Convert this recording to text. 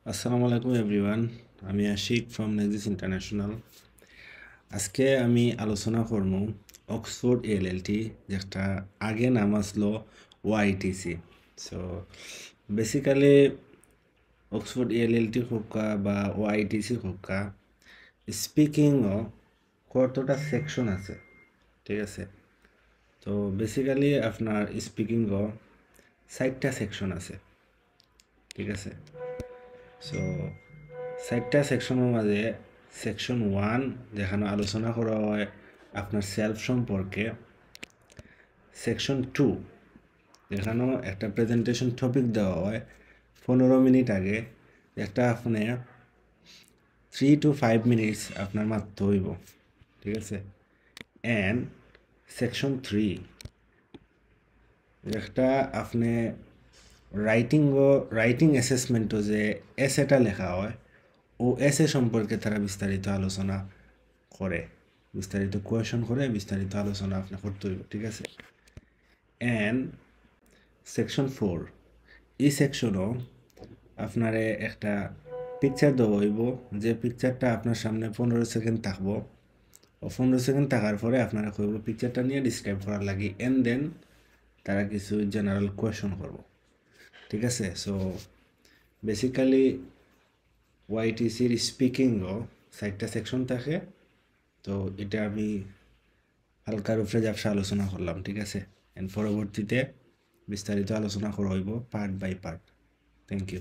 আসসালামু আলাইকুম এভরিওয়ান। আমি আশিক ফ্রম নেক্সিস ইন্টারন্যাশনাল। আজকে আমি আলোচনা করব অক্সফোর্ড এএলএলটি, যেটা আগে নাম আসলো ওআইটিসি। সো বেসিক্যালি অক্সফোর্ড এএলএলটি হোকা বা ওআইটিসি হোকা, স্পিকিংও কতটা সেকশন আছে, ঠিক আছে? তো বেসিক্যালি আপনার স্পিকিংও 4টা সেকশন আছে, ঠিক আছে? সো 4টা সেকশনের মাঝে সেকশন 1 যেখানে আলোচনা করা হয় আপনার সেলফ সম্পর্কে, সেকশন 2 যেখানেও একটা প্রেজেন্টেশন টপিক দেওয়া হয় 15 মিনিট আগে, একটা আপনি 3 to 5 মিনিটস আপনার মারতে হইব, ঠিক আছে? অ্যান্ড সেকশন 3 একটা আপনি রাইটিং অ্যাসেসমেন্টও যে এসেটা লেখা হয়, ও এসে সম্পর্কে তারা বিস্তারিত আলোচনা করে, বিস্তারিত কোয়েশন করে, বিস্তারিত আলোচনা আপনি করতে হইব, ঠিক আছে? অ্যান্ড সেকশন 4, এই সেকশনও আপনারে একটা পিকচার দেওয়া হইব, যে পিকচারটা আপনার সামনে 15 সেকেন্ড থাকবো, ও 15 সেকেন্ড থাকার পরে আপনারা কইব পিকচারটা নিয়ে ডিসক্রাইব করার লাগি, অ্যান্ড দেন তারা কিছু জেনারেল কোয়েশন করব, ঠিক আছে? সো বেসিক্যালি ওয়াইটিসির স্পিকিংও 4টা সেকশন থাকে। তো এটা আমি হালকার উপরে ব্যবসা আলোচনা করলাম, ঠিক আছে? এন্ড পরবর্তীতে বিস্তারিত আলোচনা করা হইব part by part. Thank you.